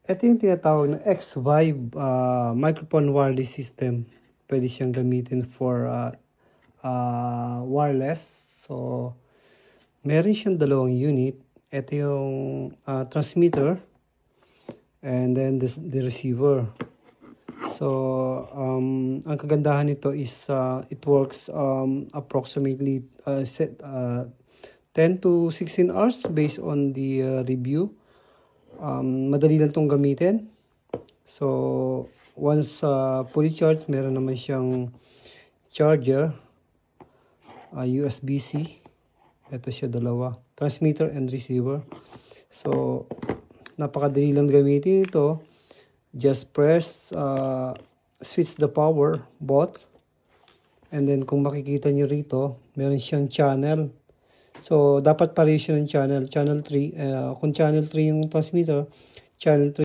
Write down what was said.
Ito yung tinatawag na X-Vibe microphone wireless system. Pwede siyang gamitin for wireless. So, meron siyang dalawang unit. Ito yung transmitter and then the receiver. So, ang kagandahan nito is it works approximately 10 to 16 hours based on the review. Madali lang itong gamitin. So, once fully charged, meron naman siyang charger, USB-C. Ito siya dalawa, transmitter and receiver. So, napakadali lang gamitin ito. Just press, switch the power, both. And then kung makikita nyo rito, meron siyang channel. So, dapat pareho siya ng channel. Channel 3, kung channel 3 yung transmitter, channel 3